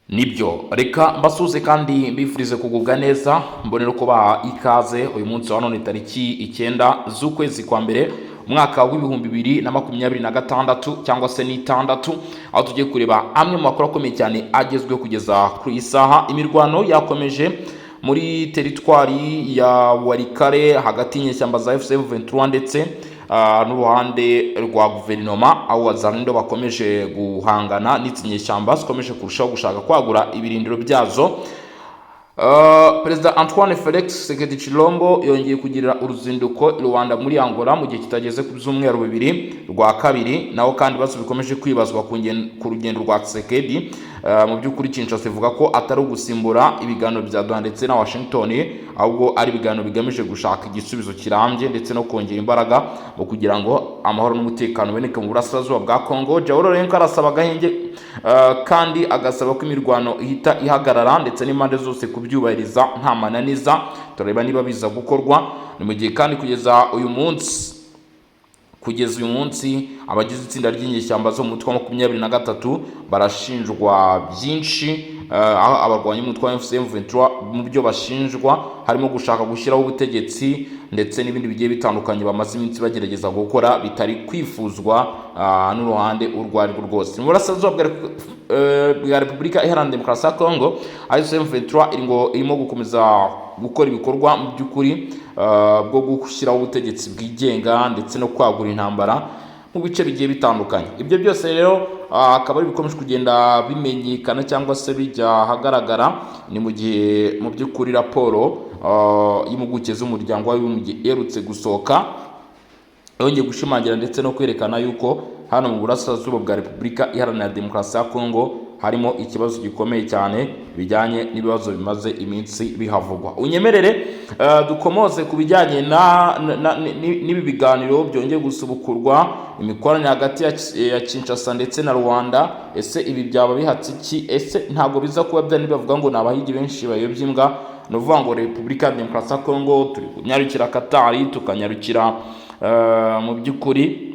Nibyo reka mbasuze kandi mbifurize kugubwa neza mbonera kubaha ikaze uyu munsi wa none tariki 9 z'ukwezi kwa mbere umwaka w'ibihumbi 2026 cyangwa se n'itandatu, aho tugiye kureba amwe mu makuru akomeye cyane agezweho kugeza kuri iyi saha. Imirwano yakomeje muri teritwari ya Warikare hagati y'inyeshyamba za FCM23 ndetse n'uruhande rwa guverinoma, aho Wazalendo bakomeje guhangana n'inyeshyamba zikomeje kurushaho gushaka kwagura ibirindiro byazo. Perezida Antoine Felix Tshisekedi Tshilombo yongeye kugirira uruzinduko i Rwanda muri Angola mu gihe kitageze ku byumweru bibiri rwa kabiri, naho kandi ibibazo bikomeje kwibazwa ku rugendo rwa Tshisekedi. Mu by'ukuri Kinshasa ivuga ko atari ugusimbura ibiganiro bya Doha ndetse na Washington, ahubwo ari ibiganiro bigamije gushaka igisubizo kirambye ndetse no kongera imbaraga mu kugira ngo amahoro n'umutekano uboneke mu burasirazuba bwa Congo. Joao Lourenco arasaba agahenge kandi agasaba ko imirwano ihita ihagarara ndetse n'impande zose kubyubahiriza nta mananiza. Tureba niba biza gukorwa. Ni mu gihe kandi kugeza uyu munsi abagize itsinda ry'inyeshyamba zo mu mutwe wa 23 barashinjwa byinshi, aho abarwanyi umutwe wa FCM23 mu byo bashinjwa harimo gushaka gushyiraho ubutegetsi ndetse n'ibindi bigiye bitandukanye bamaze iminsi bagerageza gukora bitari kwifuzwa n'uruhande urwo ari rwo rwose. Mu burasirazuba bwa Repubulika Iharanira Demokarasi ya Congo, FCM23 irimo gukomeza gukora ibikorwa mu by'ukuri bwo gushyiraho ubutegetsi bwigenga ndetse no kwagura intambara mu bice bigiye bitandukanye. Ibyo byose rero akaba ari bikomeje kugenda bimenyekana cyangwa se bijya hagaragara. Ni mu gihe mu by'ukuri raporo y'impuguke z'umuryango w'abibumbye iherutse gusohoka yongeye gushimangira ndetse no kwerekana yuko hano mu burasirazuba bwa Repubulika Iharanira Demokarasi ya Congo harimo ikibazo gikomeye cyane bijyanye n'ibibazo bimaze iminsi bihavugwa. Unyemerere dukomoze ku bijyanye n'ibi biganiro byongeye gusubukurwa imikoranire hagati ya Kinshasa ndetse na Rwanda. Ese ibi byaba bihatse iki? Ese ntabwo biza kuba byari bavuga ngo nabahigi benshi bayobye imbwa? No vuga ngo Repubulika ya Demokarasi ya Congo turi kunyarukira Katari, tukanyarukira mu by'ukuri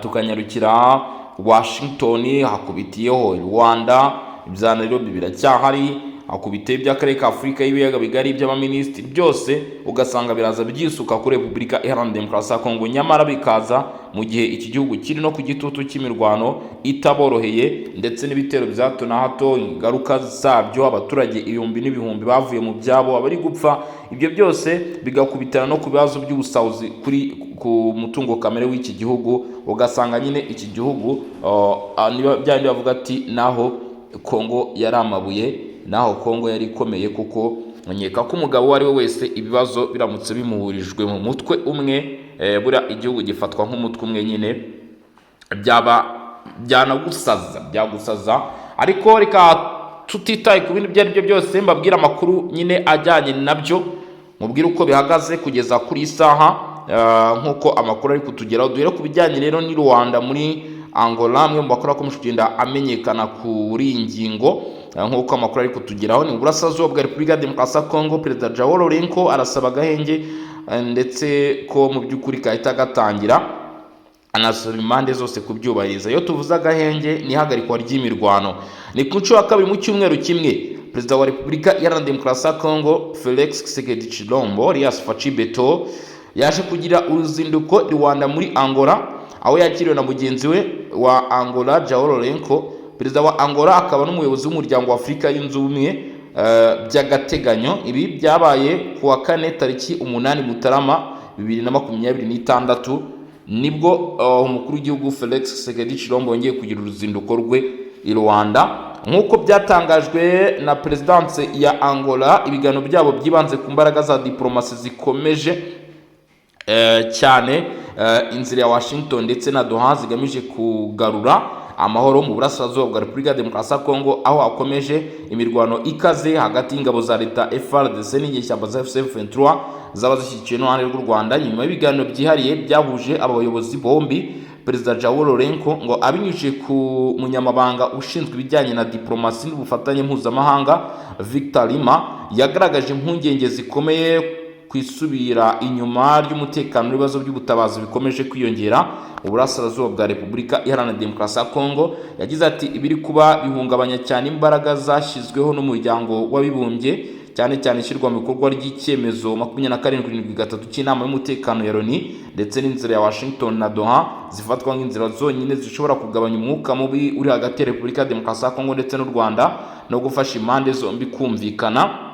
tukanyarukira Washington, hakubitiyeho Rwanda, ibya Nairobi biracyahari, hakubitiye by'akarere ka Afurika y'ibiyaga bigari by'abaminisitiri, byose ugasanga biraza byisuka kuri Repubulika Iharanira Demokarasi ya Congo. Nyamara bikaza mu gihe iki gihugu kiri no ku gitutu cy'imirwano itaboroheye ndetse n'ibitero bya hato na hato, ingaruka zabyo abaturage ibihumbi n'ibihumbi bavuye mu byabo, abari gupfa. Ibyo byose bigakubitana no ku bibazo by'ubusahuzi ku mutungo kamere w'iki gihugu, ugasanga nyine iki gihugu byandi bavuga ati naho Congo yari amabuye, naho Congo yari ikomeye, kuko nkeka ko umugabo uwo ari we wese ibibazo biramutse bimuhurijwe mu mutwe umwe, buriya igihugu gifatwa nk'umutwe umwe nyine, byagusaza. Ariko reka tutitaye ku bintu ibyo ari byo byose mbabwira amakuru nyine ajyanye nabyo, mubwire uko bihagaze kugeza kuri isaha nk'uko amakuru ari kutugeraho. Duhere ku bijyanye rero ni Rwanda muri Angola. Amwe mu makuru akomeje kugenda amenyekana kuri iyi ngingo nk'uko amakuru ari kutugeraho. Ni burasirazuba bwa Repubulika ya Demokarasi ya Congo, Perezida Joao Lourenco arasaba agahenge ndetse ko mu by'ukuri kahita gatangira, anasaba impande zose kubyubahiriza. Iyo tuvuze agahenge ni ihagarikwa ry'imirwano. Ni ku nshuro ya kabiri mu cyumweru kimwe Perezida wa Repubulika Iharanira Demokarasi ya Congo Felix Tshisekedi Tshilombo alias Faci Beto yaje kugira uruzinduko i Rwanda muri Angola, aho yakiriwe na mugenzi we wa Angola Joao Lourenco. Perezida wa Angola akaba n'umuyobozi w'umuryango wa Afurika yunze ubumwe by'agateganyo. Ibi byabaye ku wa 4 tariki 8 Mutarama 2026, nibwo umukuru w'igihugu Felix Tshisekedi Tshilombo yongeye kugira uruzinduko rwe i Rwanda. Nk'uko byatangajwe na Perezidanse ya Angola, ibiganiro byabo byibanze ku mbaraga za diplomasi zikomeje cyane inzira ya Washington ndetse na Doha zigamije kugarura amahoro mu burasirazuba bwa Repubulika ya Demokarasi ya Congo, aho hakomeje imirwano ikaze hagati y'ingabo za leta FARDC n'inyeshyamba za FCM23 zaba zishyigikiwe n'uruhande rw'u Rwanda. Nyuma y'ibiganiro byihariye byahuje aba bayobozi bombi, Perezida Joao Lourenco ngo abinyujije ku munyamabanga ushinzwe ibijyanye na diplomasi n'ubufatanye mpuzamahanga Victor Lima, yagaragaje impungenge zikomeye kwisubira inyuma ry'umutekano n'ibibazo by'ubutabazi bikomeje kwiyongera mu burasirazuba bwa Repubulika Iharanira Demokarasi ya Kongo. Yagize ati ibiri kuba bihungabanya cyane imbaraga zashyizweho n'umuryango w'abibumbye, cyane cyane ishyirwa mu bikorwa ry'icyemezo 2773 cy'inama y'umutekano ya Loni ndetse n'inzira ya Washington na Doha zifatwa nk'inzira zonyine zishobora kugabanya umwuka mubi uri hagati ya Repubulika ya Demokarasi ya Kongo ndetse n'u Rwanda no gufasha impande zombi kumvikana.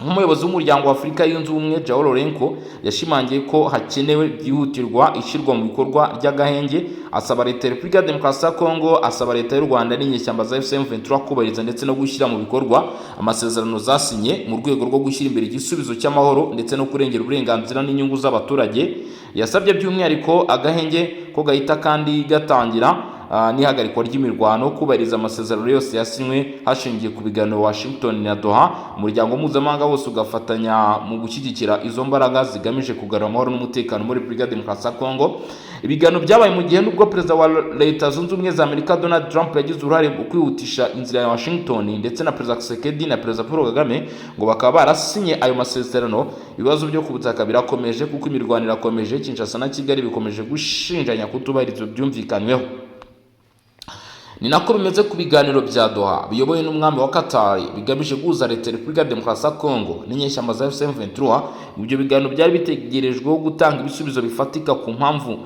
Nk'umuyobozi w'umuryango wa Afurika yunze ubumwe Joao Lourenco yashimangiye ko hakenewe byihutirwa ishyirwa mu bikorwa ry'agahenge, asaba leta ya Repubulika ya Demokarasi ya Kongo, asaba leta y'u Rwanda n'inyeshyamba za M23 kubahiriza ndetse no gushyira mu bikorwa amasezerano zasinye mu rwego rwo gushyira imbere igisubizo cy'amahoro ndetse no kurengera uburenganzira n'inyungu z'abaturage. Yasabye by'umwihariko agahenge ko gahita kandi gatangira n'ihagarikwa ry'imirwano, kubahiriza amasezerano yose yasinywe hashingiye ku biganiro Washington na Doha, umuryango mpuzamahanga wose ugafatanya mu gushyigikira izo mbaraga zigamije kugarura amahoro n'umutekano muri Repubulika ya Demokarasi ya Kongo. Ibiganiro byabaye mu gihe nubwo perezida wa Leta Zunze Ubumwe za Amerika Donald Trump yagize uruhare mu kwihutisha inzira ya Washington ndetse na perezida Tshisekedi na perezida Paul Kagame ngo bakaba barasinye ayo masezerano. Ibibazo byo ku butaka birakomeje kuko imirwano irakomeje. Kinshasa na Kigali bikomeje gushinjanya kutubahiriza byumvikanyweho. Ni nako bimeze ku biganiro bya Doha biyobowe n'umwami wa Qatar bigamije guhuza leta ya Repubulika ya Demokarasi ya Kongo n'inyeshyamba za M23. Ibyo biganiro byari bitegerejweho gutanga ibisubizo bifatika ku mpamvu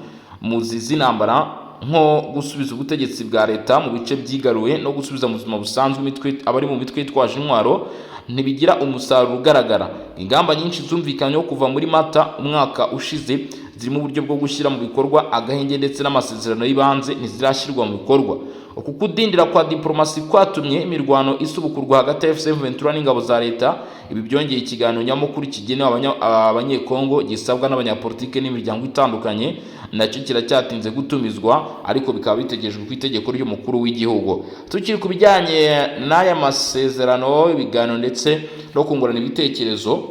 muzi z'intambara, nko gusubiza ubutegetsi bwa leta mu bice byigaruwe no gusubiza mu buzima busanzwe abari mu mitwe yitwaje intwaro. Ntibigira umusaruro ugaragara. Ingamba nyinshi zumvikanyweho kuva muri Mata umwaka ushize zirimo uburyo bwo gushyira mu bikorwa agahenge ndetse n'amasezerano y'ibanze ntizirashyirwa mu bikorwa. Uku kudindira kwa diplomasi kwatumye imirwano isubukurwa hagati ya M23 n'ingabo za leta. Ibi byongeye ikiganiro nyamukuru kigenewe abanyekongo gisabwa n'abanyapolitike n'imiryango itandukanye, nacyo kiracyatinze gutumizwa ariko bikaba bitegejwe ku itegeko ry'umukuru w'igihugu. Tukiri ku bijyanye n'aya masezerano, ibiganiro ndetse no kungurana ibitekerezo,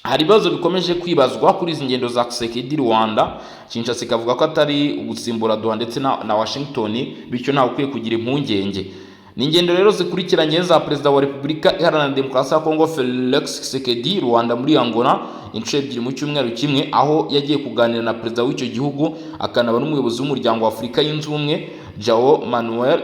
hari ibibazo bikomeje kwibazwa kuri izi ngendo za Tshisekedi Rwanda. Kinshasa ikavuga ko atari ugusimbura Doha ndetse na Washington, bityo ntawe ukwiye kugira impungenge. Ni ingendo rero zikurikiranye za perezida wa Repubulika Iharanira Demokarasi ya Kongo Felix Tshisekedi Rwanda muri Angola inshuro ebyiri mu cyumweru kimwe, aho yagiye kuganira na perezida w'icyo gihugu akanaba n'umuyobozi w'umuryango wa Afurika yunze ubumwe Joao Manuel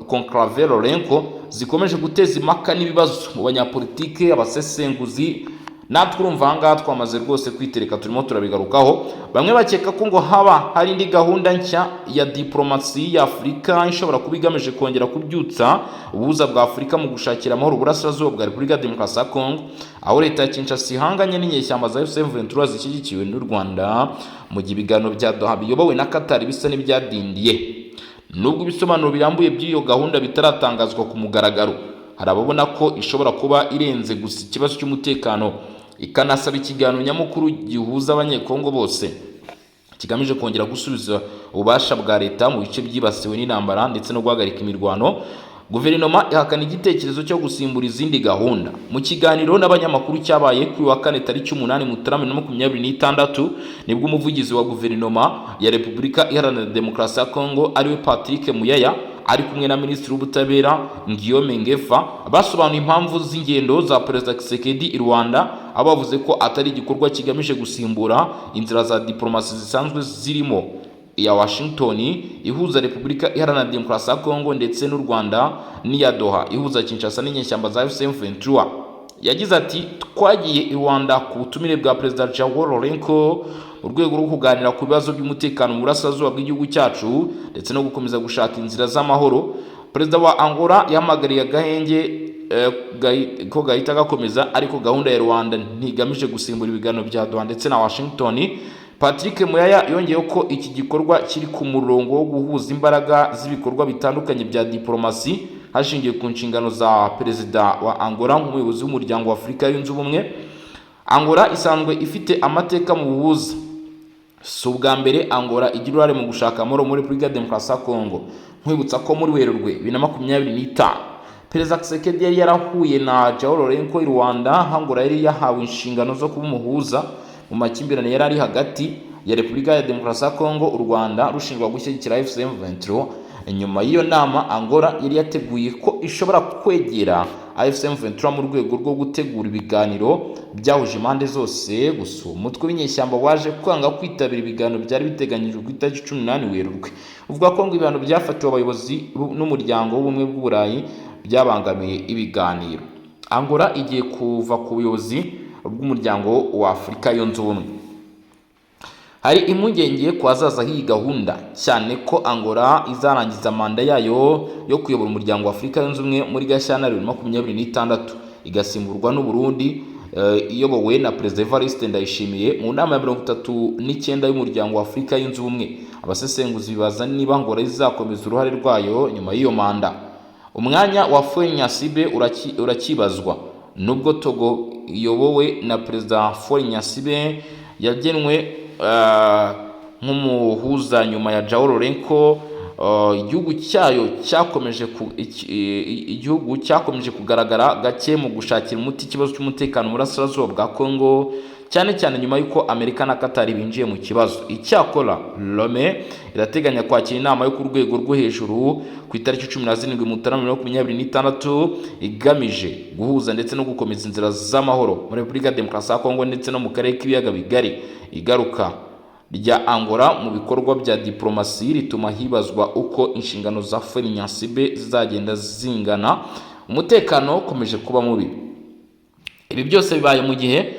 Conclave Lourenco, zikomeje guteza impaka n'ibibazo mu banyapolitike, abasesenguzi. Natwe urumva ahangaha twamaze rwose kwitereka, turimo turabigarukaho. Bamwe bakeka ko ngo haba hari indi gahunda nshya ya diplomasi ya Afurika ishobora kuba igamije kongera kubyutsa ubuhuza bwa Afurika mu gushakira amahoro uburasirazuba bwa Repubulika ya Demokarasi ya Kongo, aho leta ya Kinshasa ihanganye n'inyeshyamba za M23 zishyigikiwe n'u Rwanda, mu gihe ibiganiro bya Doha biyobowe na Qatar bisa n'ibyadindiye. Nubwo ibisobanuro birambuye by'iyo gahunda bitaratangazwa ku mugaragaro, hari ababona ko ishobora kuba irenze gusa ikibazo cy'umutekano, ikanasaba ikiganiro nyamukuru gihuza abanyekongo bose kigamije kongera gusubiza ububasha bwa leta mu bice byibasiwe n'intambara ndetse no guhagarika imirwano. Guverinoma ihakana igitekerezo cyo gusimbura izindi gahunda. Mu kiganiro n'abanyamakuru cyabaye kuri wa kane tariki 8 Mutarama 2026 nibwo umuvugizi wa guverinoma ya Repubulika Iharanira Demokarasi ya Kongo ariwe Patrick Muyaya ari kumwe na Minisitiri w'Ubutabera Guillaume Ngefa basobanuye impamvu z'ingendo za Perezida Tshisekedi i Rwanda, abavuze ko atari igikorwa kigamije gusimbura inzira za diplomasi zisanzwe zirimo iya Washington ihuza Repubulika Iharanira Demokarasi ya Kongo ndetse n'u Rwanda, n'iya Doha ihuza Kinshasa n'inyeshyamba za M23. Yagize ati twagiye i Rwanda ku butumire bwa Perezida Joao Lourenco mu rwego rwo kuganira ku bibazo by'umutekano mu burasirazuba bw'igihugu cyacu ndetse no gukomeza gushaka inzira z'amahoro. Perezida wa Angola yahamagariye agahenge ko gahita gakomeza, ariko gahunda ya Rwanda ntigamije gusimbura ibiganiro bya Doha ndetse na Washington. Patrick Muyaya yongeyeho ko iki gikorwa kiri ku murongo wo guhuza imbaraga z'ibikorwa bitandukanye bya diplomasi hashingiye ku nshingano za perezida wa Angola nk'umuyobozi w'umuryango wa Afurika yunze ubumwe. Angola isanzwe ifite amateka mu buhuza. Si ubwa mbere Angola igira uruhare mu gushaka amahoro muri Repubulika ya Demokarasi ya Kongo. Nkwibutsa ko muri Werurwe 2025 Perezida Tshisekedi yari yarahuye na Joao Lourenco i Rwanda. Angola yari yahawe inshingano zo kuba umuhuza mu makimbirane yari ari hagati ya Repubulika ya Demokarasi ya Kongo, u Rwanda rushinjwa gushyigikira M23 Nyuma y'iyo nama Angola yari yateguye ko ishobora kwegera AFC M23 mu rwego rwo gutegura ibiganiro byahuje impande zose. Gusa umutwe w'inyeshyamba waje kwanga kwitabira ibiganiro byari biteganyijwe ku itariki 18 Werurwe, uvuga ko ngo ibihano byafatiwe abayobozi n'umuryango w'ubumwe bw'Uburayi byabangamiye ibiganiro. Angola igiye kuva ku buyobozi bw'umuryango wa Afurika yunze ubumwe. Hari impungenge ko hazaza h'iyi gahunda, cyane ko Angola izarangiza manda yayo yo kuyobora umuryango wa Afurika yunze ubumwe muri Gashyantare 2026, igasimburwa n'u Burundi iyobowe na Perezida Evariste Ndayishimiye mu nama ya 39 y'umuryango wa Afurika yunze ubumwe. Abasesenguzi bibaza niba Angola izakomeza uruhare rwayo nyuma y'iyo manda. Umwanya wa Faure Gnassingbé urakibazwa, nubwo Togo iyobowe na Perezida Faure Gnassingbé yagenwe nk'umuhuza nyuma ya João Lourenço. Igihugu cyakomeje kugaragara gake mu gushakira umuti ikibazo cy'umutekano mu burasirazuba bwa Congo, cyane cyane nyuma y'uko Amerika na Qatar binjiye mu kibazo. Icyakora Lome irateganya kwakira inama yo ku rwego rwo hejuru ku itariki 17 Mutarama 2026 igamije guhuza ndetse no gukomeza inzira z'amahoro muri Repubulika ya Demokarasi ya Kongo ndetse no mu karere k'ibiyaga bigari. Igaruka rya Angola mu bikorwa bya diplomasi rituma hibazwa uko inshingano za Faure Gnassingbé zizagenda zingana. Umutekano ukomeje kuba mubi. Ibi byose bibaye mu gihe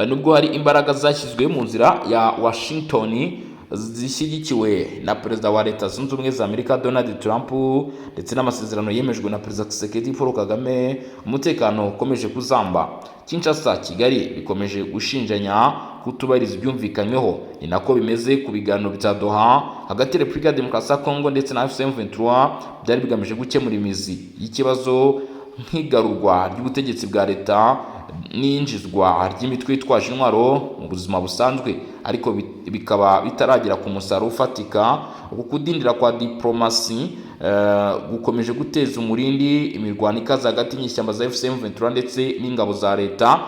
nubwo hari imbaraga zashyizwe mu nzira ya Washington zishyigikiwe na Perezida wa Leta Zunze Ubumwe za Amerika Donald Trump ndetse n'amasezerano yemejwe na Perezida Tshisekedi Paul Kagame, umutekano ukomeje kuzamba. Kinshasa, Kigali bikomeje gushinjanya kutubahiriza ibyumvikanyweho. Ni nako bimeze ku biganiro bya Doha hagati ya Repubulika ya Demokarasi ya Kongo ndetse na AFC M23 byari bigamije gukemura imizi y'ikibazo nk'igarurwa ry'ubutegetsi bwa leta n'injizwa ry'imitwe yitwaje intwaro mu buzima busanzwe, ariko bikaba bitaragera ku musaruro ufatika. Uku kudindira kwa diplomasi gukomeje guteza umurindi imirwano ikaze hagati y'inyeshyamba za AFC M23 ndetse n'ingabo za leta.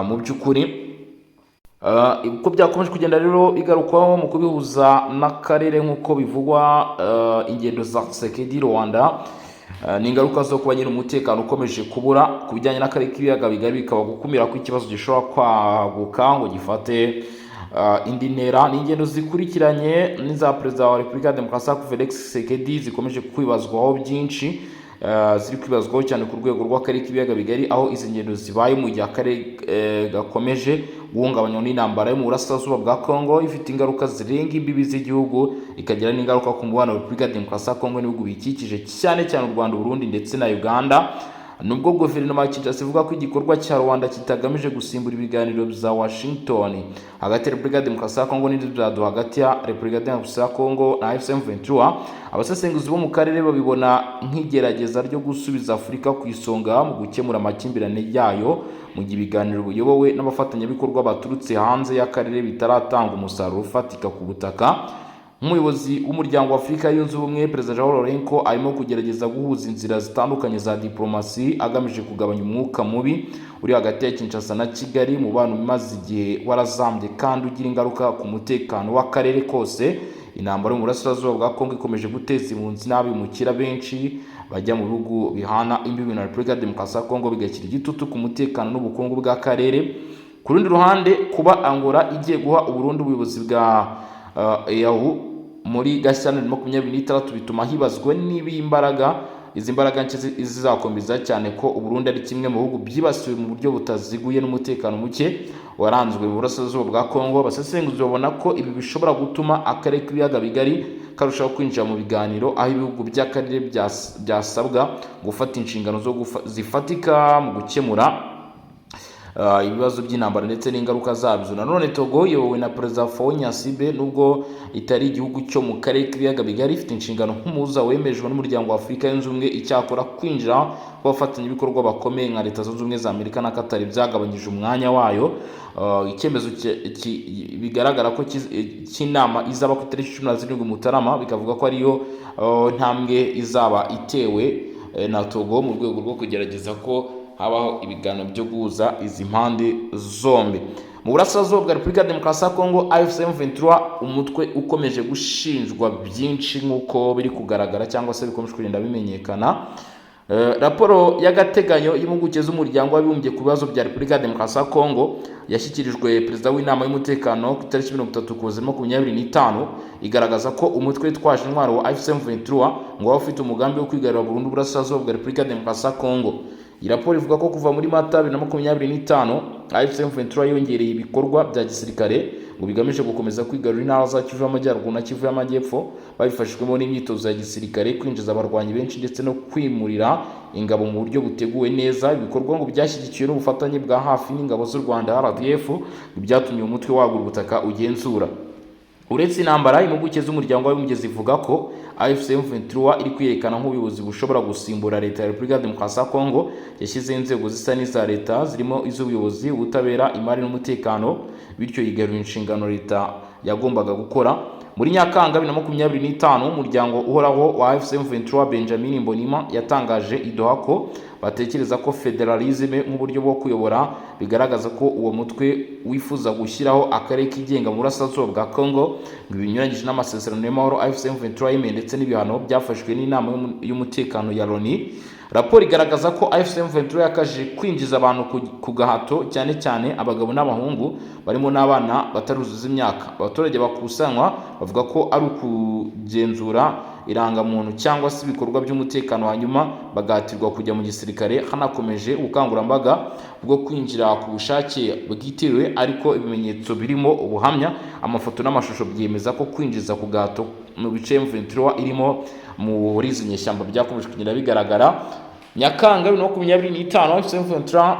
Mu by'ukuri uko byakomeje kugenda rero bigarukwaho mu kubihuza n'akarere nk'uko bivugwa, ingendo za Tshisekedi Rwanda ni ingaruka zo kuba nyine umutekano ukomeje kubura ku bijyanye n'akarere k'ibiyaga bigari, bikaba gukumira ko ikibazo gishobora kwaguka ngo gifate indi ntera. Ni ingendo zikurikiranye n'iza Perezida wa Repubulika ya Demokarasi ya Kongo Felix Tshisekedi zikomeje kwibazwaho byinshi, ziri kwibazwaho cyane ku rwego rw'akarere k'ibiyaga bigari, aho izi ngendo zibaye mu gihe akarere gakomeje guhungabanywa n'intambara yo mu burasirazuba bwa Kongo ifite ingaruka zirenga imbibi z'igihugu, ikagira n'ingaruka ku mubano wa Repubulika ya Demokarasi ya Kongo n'ibihugu bikikije cyane cyane u Rwanda, Burundi ndetse na Uganda. Nubwo guverinoma ya Kinshasa ivuga ko igikorwa cya Rwanda kitagamije gusimbura ibiganiro bya Washington hagati ya Repubulika ya Demokarasi ya Kongo n'ibyo hagati ya Repubulika ya Demokarasi ya Kongo na AFC M23, abasesenguzi bo mu karere babibona nk'igerageza ryo gusubiza Afurika ku isonga mu gukemura amakimbirane yayo, mu gihe ibiganiro biyobowe n'abafatanyabikorwa baturutse hanze y'akarere bitaratanga umusaruro ufatika ku butaka. Umuyobozi w'umuryango wa Afurika yunze ubumwe Perezida João Lourenço arimo kugerageza guhuza inzira zitandukanye za diplomasi agamije kugabanya umwuka mubi uri hagati ya Kinshasa na Kigali, umubano umaze igihe warazambye kandi ugira ingaruka ku mutekano w'akarere kose. Intambara yo mu burasirazuba bwa Kongo ikomeje guteza impunzi n'abimukira benshi bajya mu bihugu bihana imbibi na Repubulika ya Demokarasi ya Kongo, bigashyira igitutu ku mutekano n'ubukungu bw'akarere. Ku rundi ruhande, kuba Angola igiye guha Uburundi ubuyobozi bwa EAU muri Gashyantare 2026 bituma hibazwa niba izi mbaraga nshya zizakomeza, cyane ko Uburundi ari kimwe mu bihugu byibasiwe mu buryo butaziguye n'umutekano muke waranzwe mu burasirazuba bwa Kongo. Abasesenguzi babona ko ibi bishobora gutuma akarere k'ibiyaga bigari karushaho kwinjira mu biganiro, aho ibihugu by'akarere byasabwa gufata inshingano zifatika mu gukemura ibibazo by'intambara ndetse n'ingaruka zabyo. Nanone Togo iyobowe na Perezida Faure Gnassingbé, nubwo itari igihugu cyo mu karere k'ibiyaga bigari, ifite inshingano nk'umuhuza wemejwe n'umuryango wa Afurika yunze ubumwe. Icyakora kwinjira kw'abafatanyabikorwa bakomeye nka Leta Zunze Ubumwe za Amerika na Qatar byagabanyije umwanya wayo. Icyemezo bigaragara ko cy'inama izaba ku itariki 17 Mutarama, bikavuga ko ariyo ntambwe izaba itewe na Togo mu rwego rwo kugerageza ko habaho ibiganiro byo guhuza izi mpande zombi. mu burasirazuba bwa Repubulika ya Demokarasi ya Kongo, AFC M23 umutwe ukomeje gushinjwa byinshi nk'uko biri kugaragara cyangwa se bikomeje kugenda bimenyekana. Raporo y'agateganyo y'impuguke z'umuryango w'abibumbye ku bibazo bya Repubulika ya Demokarasi ya Kongo yashyikirijwe perezida w'inama y'umutekano ku itariki 30 Ukuboza 2025 igaragaza ko umutwe witwaje intwaro wa AFC M23 ngo waba ufite umugambi wo kwigarurira burundu burasirazuba bwa Repubulika ya Demokarasi ya Kongo. Iyi raporo ivuga ko kuva muri Mata 2025 AFC M23 yongereye ibikorwa bya gisirikare ngo bigamije gukomeza kwigarurira intara za Kivu y'Amajyaruguru na Kivu y'Amajyepfo babifashijwemo n'imyitozo ya gisirikare, kwinjiza abarwanyi benshi ndetse no kwimurira ingabo mu buryo buteguwe neza. Ibikorwa ngo byashyigikiwe n'ubufatanye bwa hafi n'ingabo z'u Rwanda RDF byatumye umutwe wagura ubutaka ugenzura. Uretse intambara, impuguke z'umuryango w'abibumbye zivuga ko AFC M23 iri kwiyerekana nk'ubuyobozi bushobora gusimbura leta ya Repubulika ya Demokarasi ya Kongo yashyizeho inzego zisa n'iza leta zirimo iz'ubuyobozi, ubutabera, imari n'umutekano, bityo yigarurira inshingano leta yagombaga gukora. Muri Nyakanga 2025 umuryango uhoraho wa AFC M23 Benjamin Mbonima yatangaje i Doha ko batekereza ko federalisme nk'uburyo bwo kuyobora bigaragaza ko uwo mutwe wifuza gushyiraho akarere kigenga mu burasirazuba bwa Kongo binyuranyije n'amasezerano y'amahoro AFC M23 yemeye ndetse n'ibihano byafashwe n'inama y'umutekano ya Loni. Raporo igaragaza ko AFC M23 yakaje kwinjiza abantu ku gahato, cyane cyane abagabo n'abahungu barimo n'abana bataruzuza imyaka. Abaturage bakusanywa bavuga ko ari ukugenzura irangamuntu cyangwa se ibikorwa by'umutekano, hanyuma bagahatirwa kujya mu gisirikare. Hanakomeje ubukangurambaga bwo kwinjira ku bushake bwitiriwe, ariko ibimenyetso birimo ubuhamya, amafoto n'amashusho byemeza ko kwinjiza ku gahato mu bice M23 irimo muri izi nyeshyamba byakomeje kugenda bigaragara. Nyakanga 2025 AFC M23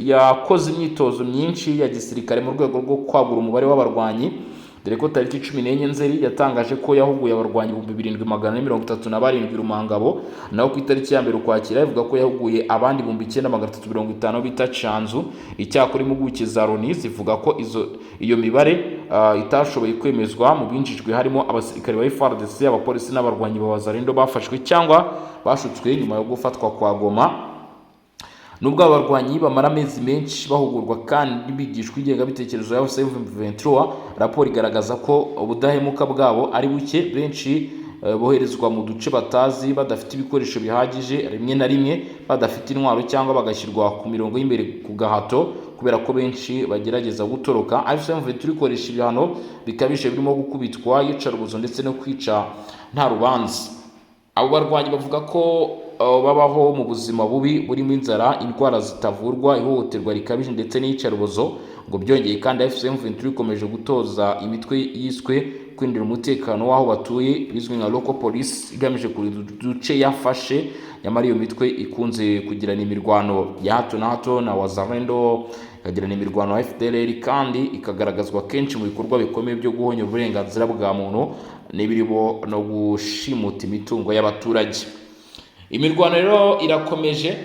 yakoze imyitozo myinshi ya gisirikare mu rwego rwo kwagura umubare w'abarwanyi, dore ko tariki 14 Nzeri yatangaje ko yahuguye abarwanyi 2437 Rumangabo, naho ku itariki ya mbere Ukwakira ivuga ko yahuguye abandi 9350 bita Canzu. Icyakora impuguke za Loni zivuga ko iyo mibare itashoboye kwemezwa. Mu binjijwe harimo abasirikare ba FARDC, abapolisi n'abarwanyi ba Wazalendo bafashwe cyangwa bashutswe nyuma yo gufatwa kwa Goma. Nubwo abarwanyi bamara amezi menshi bahugurwa kandi bigishwa ingengabitekerezo ya AFC M23, raporo igaragaza ko ubudahemuka bwabo ari buke. Benshi boherezwa mu duce batazi, badafite ibikoresho bihagije, rimwe na rimwe badafite intwaro, cyangwa bagashyirwa ku mirongo y'imbere ku gahato kubera ko benshi bagerageza gutoroka. AFC M23 ikoresha ibihano bikabije birimo gukubitwa, iyicarubozo ndetse no kwica nta rubanza. Abo barwanyi bavuga ko babaho mu buzima bubi burimo inzara, indwara zitavurwa, ihohoterwa rikabije ndetse n'iyicarubozo. Ngo byongeye kandi AFC M23 ikomeje gutoza imitwe yiswe kwinjira umutekano w'aho batuye bizwi nka local police, igamije kurinda uduce yafashe. Nyamara iyo mitwe ikunze kugirana imirwano ya hato na hato na Wazalendo, ikagirana imirwano ya FDLR, kandi ikagaragazwa kenshi mu bikorwa bikomeye byo guhonya uburenganzira bwa muntu n'ibirimo no gushimuta imitungo y'abaturage. Imirwano rero irakomeje,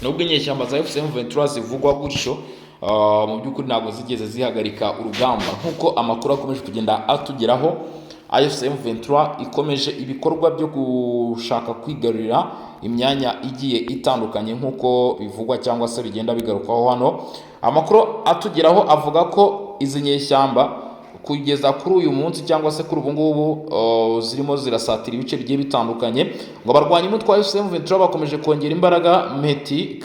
nubwo inyeshyamba za AFC M23 zivugwa gutyo, mu by'ukuri ntabwo zigeze zihagarika urugamba. Nk'uko amakuru akomeje kugenda atugeraho, AFC M23 ikomeje ibikorwa byo gushaka kwigarurira imyanya igiye itandukanye nk'uko bivugwa cyangwa se bigenda bigarukaho hano. Amakuru atugeraho avuga ko izi nyeshyamba kugeza kuri uyu munsi cyangwa se kuri ubu ngubu zirimo zirasatira ibice bigiye bitandukanye. Ngo abarwanyi umutwe wa AFC M23 bakomeje kongera imbaraga Meti,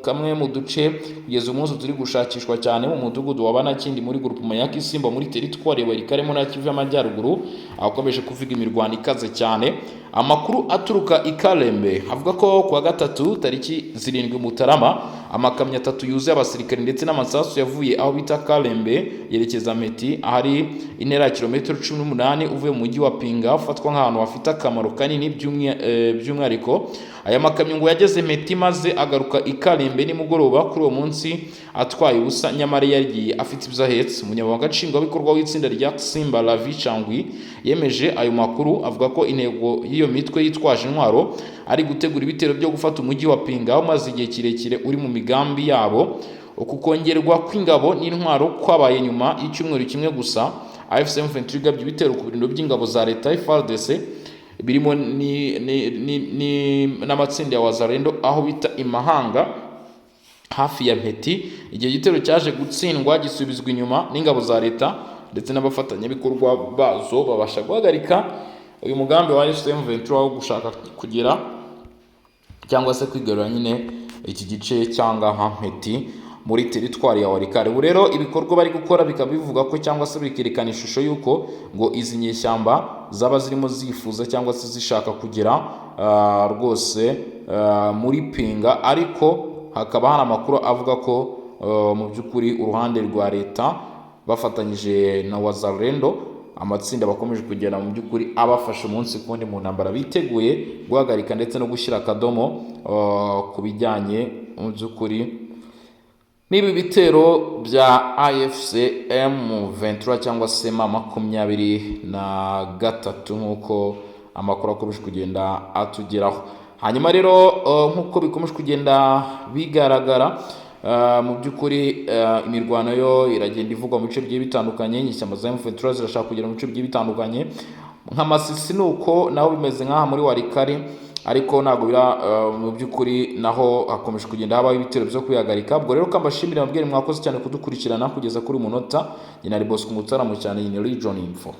kamwe mu duce kugeza umunsi turi gushakishwa cyane mu mudugudu wa Banakindi muri groupement ya Kisimba muri teritwari ya Barikaremo na Kivu y'Amajyaruguru, akomeje kuvuga imirwano ikaze cyane. Amakuru aturuka i Kalembe avuga ko kuwa gatatu tariki 7 Mutarama amakamyo 3 yuzuye abasirikare ndetse n'amasasu yavuye aho bita Kalembe yerekeza Meti, ahari intera ya kilometero 18 uvuye mu mujyi wa Pinga, ufatwa nk'ahantu hafite akamaro kanini by'umwihariko. Aya makamyo ngo yageze Meti maze agaruka i Kalembe nimugoroba kuri uwo munsi atwaye ubusa, nyamara yagiye afite ibyo ahetse. Umunyamabanga nshingwabikorwa w'itsinda rya Simba Lavi Changwi yemeje ayo makuru, avuga ko intego y'iyo mitwe yitwaje intwaro ari gutegura ibitero byo gufata umujyi wa Pinga umaze igihe kirekire uri mu migambi yabo. Uku kongerwa kw'ingabo n'intwaro kwabaye nyuma y'icyumweru kimwe gusa AFC M23 igabye ibitero ku birindiro by'ingabo za leta FARDC birimo n'amatsinda ya Wazalendo aho bita Imahanga, hafi ya Mpeti. Igihe gitero cyaje gutsindwa gisubizwa inyuma n'ingabo za leta ndetse n'abafatanyabikorwa bazo babasha guhagarika uyu mugambi wa M23 wo gushaka kugera cyangwa se kwigarura nyine iki gice cyangwa ha Mpeti muri teritwari ya Walikale. Ubu rero ibikorwa bari gukora bikaba bivuga ko cyangwa se bikerekana ishusho y'uko ngo izi nyeshyamba zaba zirimo zifuza cyangwa se zishaka kugera rwose muri Pinga, ariko hakaba hari amakuru avuga ko mu by'ukuri uruhande rwa leta bafatanyije na Wazalendo, amatsinda bakomeje kugenda mu by'ukuri abafasha umunsi kundi mu ntambara, biteguye guhagarika ndetse no gushyira akadomo ku bijyanye mu by'ukuri n'ibi bitero bya AFC M23 cyangwa se M23 nk'uko amakuru akomeje kugenda atugeraho. Hanyuma rero nk'uko bikomeje kugenda bigaragara mu by'ukuri imirwano yo iragenda ivugwa mu bice bigiye bitandukanye. Inyeshyamba za M23 zirashaka kugera mu bice bigiye bitandukanye nka Masisi, nuko naho bimeze nk'aha muri Walikale, ariko ntabwo mu by'ukuri naho hakomeje kugenda habaho ibitero byo kwihagarika. Ubwo rero kambashimira mabwire mwakoze cyane kudukurikirana kugeza kuri umunota. Nyina ari Bosco Mutarama cyane, nyine Region Info.